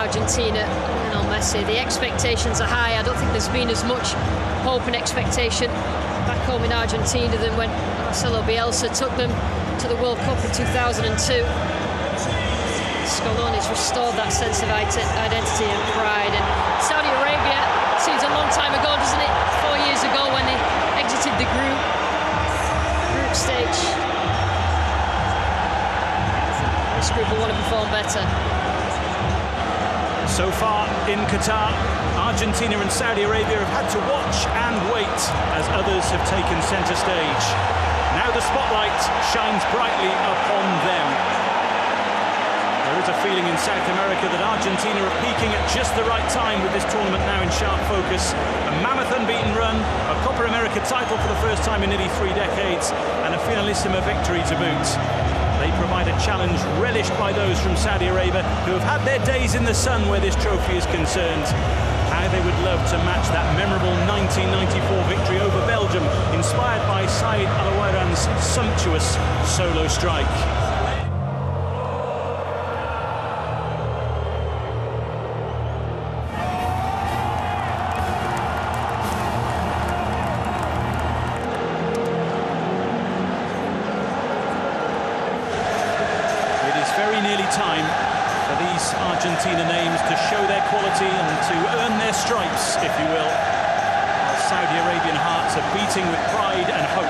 Argentina and on Messi. The expectations are high. I don't think there's been as much hope and expectation back home in Argentina than when Marcelo Bielsa took them to the World Cup in 2002. Scaloni's restored that sense of identity and pride. And Saudi Arabia seems a long time ago, doesn't it? 4 years ago when they exited the group stage. This group will want to perform better. So far in Qatar, Argentina and Saudi Arabia have had to watch and wait as others have taken centre stage. Now the spotlight shines brightly upon them. There is a feeling in South America that Argentina are peaking at just the right time with this tournament now in sharp focus. A mammoth unbeaten run, a Copa America title for the first time in nearly 3 decades, and a finalissima victory to boot. They provide a challenge relished by those from Saudi Arabia who have had their days in the sun where this trophy is concerned. How they would love to match that memorable 1994 victory over Belgium, inspired by Said Alawairan's sumptuous solo strike. Very nearly time for these Argentina names to show their quality and to earn their stripes, if you will. While Saudi Arabian hearts are beating with pride and hope.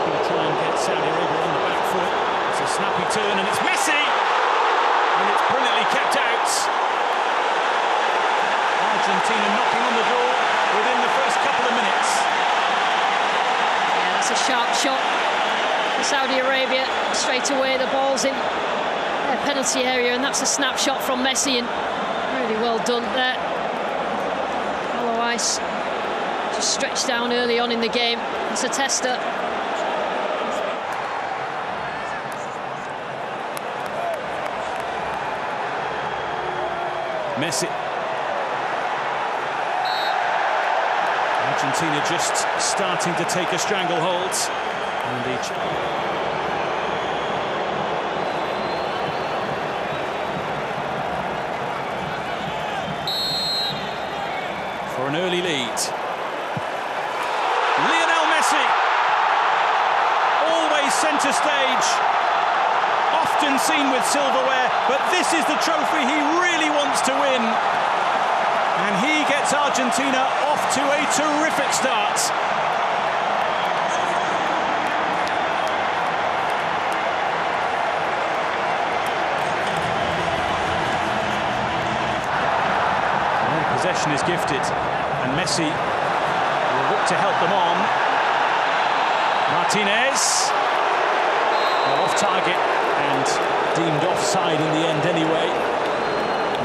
Going to try and get Saudi Arabia on the back foot. It's a snappy turn and it's Messi! And it's brilliantly kept out. Argentina knocking on the door within the first couple of minutes. Yeah, that's a sharp shot. Saudi Arabia, straight away the ball's in their penalty area, and that's a snapshot from Messi, and really well done there. Alawais just stretched down early on in the game. It's a tester. Messi. Argentina just starting to take a stranglehold. For an early lead. Lionel Messi, always centre stage, often seen with silverware, but this is the trophy he really wants to win. And he gets Argentina off to a terrific start. Possession is gifted, and Messi will look to help them on. Martinez, well, off target and deemed offside in the end anyway.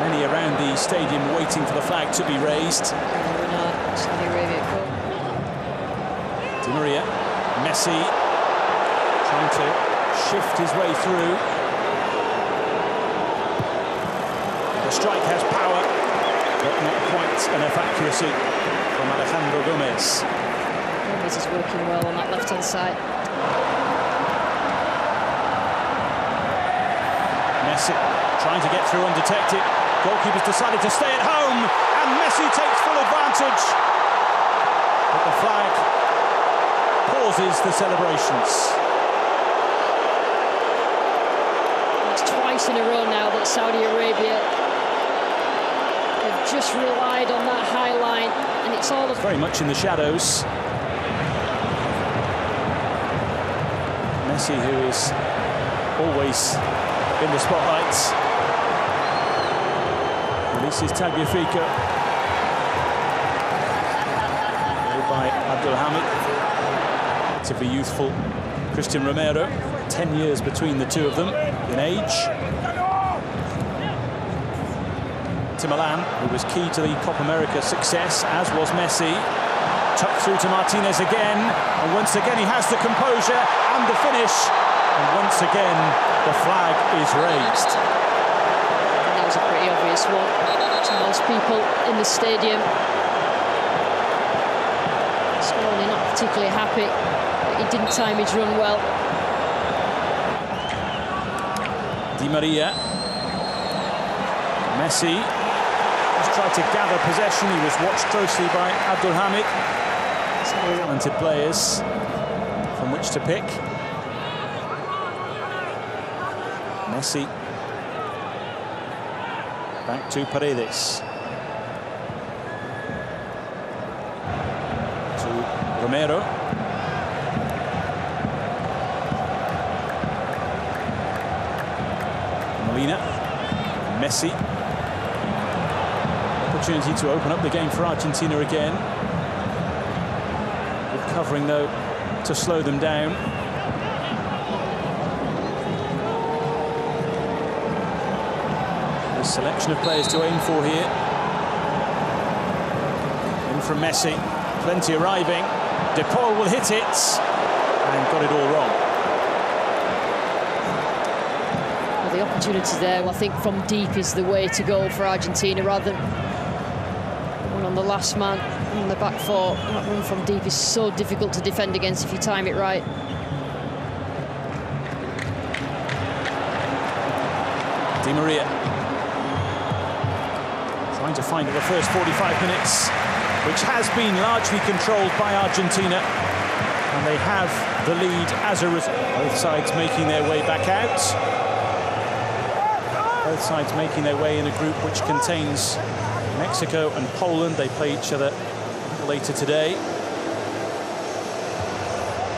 Many around the stadium waiting for the flag to be raised. Di Maria, Messi trying to shift his way through. The strike has power, but not quite enough accuracy from Alejandro Gomez. Gomez is working well on that left-hand side. Messi trying to get through undetected. Goalkeeper's decided to stay at home, and Messi takes full advantage. But the flag pauses the celebrations. It's twice in a row now that Saudi Arabia just relied on that high line, and it's all very much in the shadows. Messi, who is always in the spotlights, releases Tagliafico, led by Abdelhamid. Relatively youthful Christian Romero, 10 years between the two of them in age. Milan, who was key to the Copa America success, as was Messi. Tucked through to Martinez again, and once again he has the composure and the finish, and once again the flag is raised. That was a pretty obvious one to most people in the stadium. Scaloni not particularly happy, but he didn't time his run well. Di Maria. Messi just tried to gather possession. He was watched closely by Abdulhamid. Some talented players from which to pick. Messi back to Paredes, to Romero, Molina, Messi. Opportunity to open up the game for Argentina again. Good covering though to slow them down. A selection of players to aim for here. In from Messi, plenty arriving. De Paul will hit it and got it all wrong. Well, the opportunity there, I think, from deep is the way to go for Argentina rather than one on the last man on the back four. That run from deep is so difficult to defend against if you time it right. Di Maria trying to find the first 45 minutes, which has been largely controlled by Argentina, and they have the lead as a result. Both sides making their way back out. Both sides making their way in a group which contains Mexico and Poland. They play each other later today.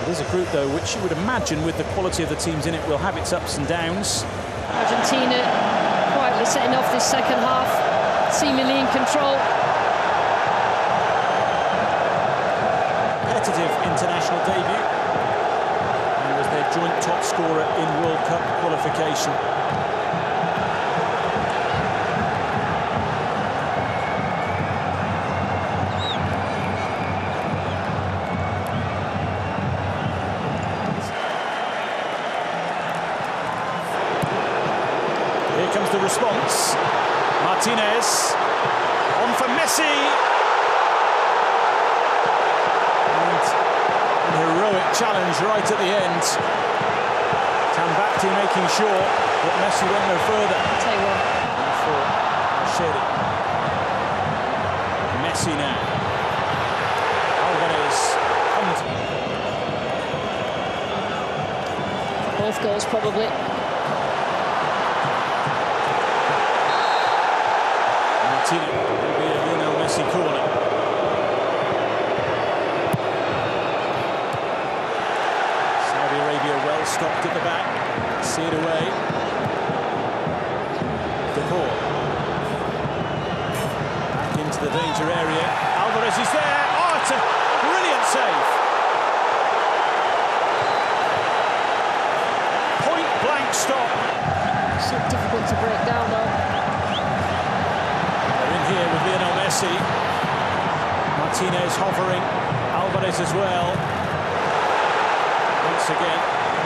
It is a group, though, which you would imagine, with the quality of the teams in it, will have its ups and downs. Argentina quietly setting off this second half, seemingly in control. Competitive international debut, and was their joint top scorer in World Cup qualification. Here comes the response. Martinez on for Messi. And a heroic challenge right at the end. Tambacti making sure that Messi went no further. I'll tell you what. For Sheri. Messi now. Alvarez. Both goals probably. Will be a Lionel Messi corner. Saudi Arabia well stocked at the back. See it away. De Paul. Back into the danger area. Alvarez is there. Oh, it's a brilliant save. Point blank stop. So difficult to break down though. Here with Lionel Messi. Martinez hovering. Alvarez as well. Once again,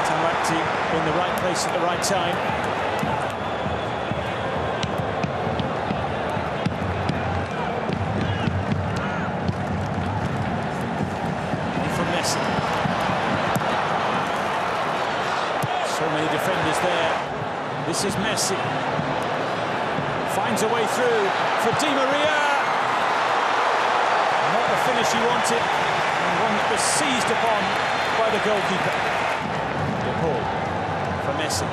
Tambacti in the right place at the right time. And from Messi. So many defenders there. This is Messi. Finds a way through for Di Maria. Not the finish he wanted, and one that was seized upon by the goalkeeper. De Paul for Messi.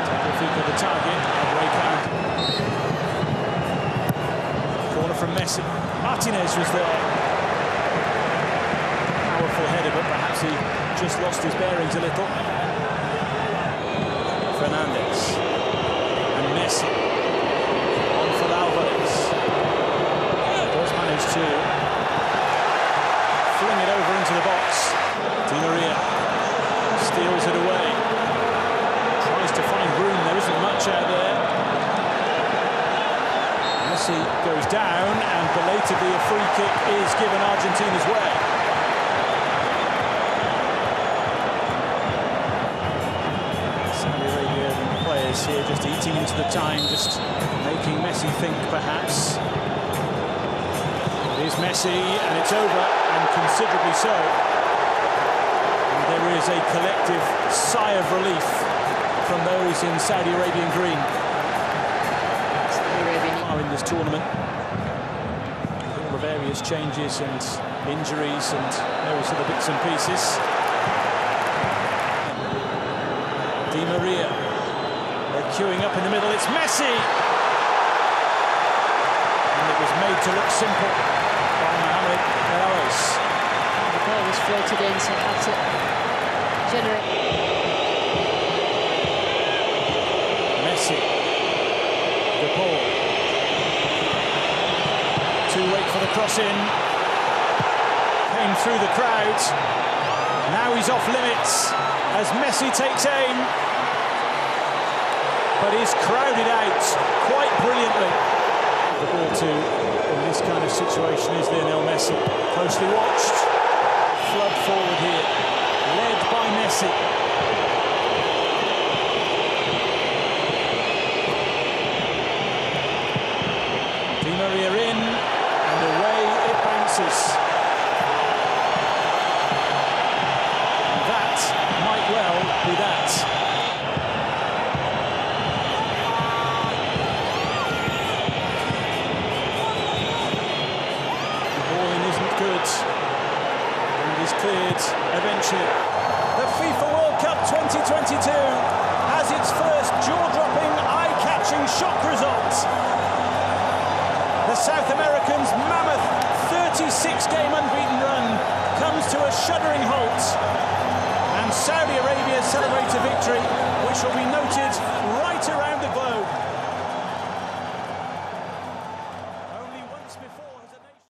Tagliafico the target, break out. Corner from Messi. Martinez was there. Powerful header, but perhaps he just lost his bearings a little. Fernandez. Messi on for Alvarez. Does manage to fling it over into the box. Di Maria steals it away. Tries to find room. There isn't much out there. Messi goes down, and belatedly a free kick is given Argentina's way. Here just eating into the time, just making Messi think perhaps. Here's Messi, and it's over, and considerably so. And there is a collective sigh of relief from those in Saudi Arabian green. far in this tournament. With all the various changes and injuries and various other bits and pieces. Di Maria, they're queuing up in the middle, it's Messi! And it was made to look simple by Mohamed Ellis. The ball was floated in, so it had to generate. Messi, the ball. To wait for the cross in. Came through the crowd. Now he's off limits as Messi takes aim. But he's crowded out quite brilliantly. The ball to, in this kind of situation, is Lionel Messi. Closely watched. Flood forward here. Led by Messi. Di Maria in, and away it bounces. And that might well be that. The balling isn't good, and is cleared eventually. The FIFA World Cup 2022 has its first jaw-dropping, eye-catching shock result. The South Americans' mammoth 36-game unbeaten run comes to a shuddering halt, and Saudi Arabia celebrates a victory which will be noted right around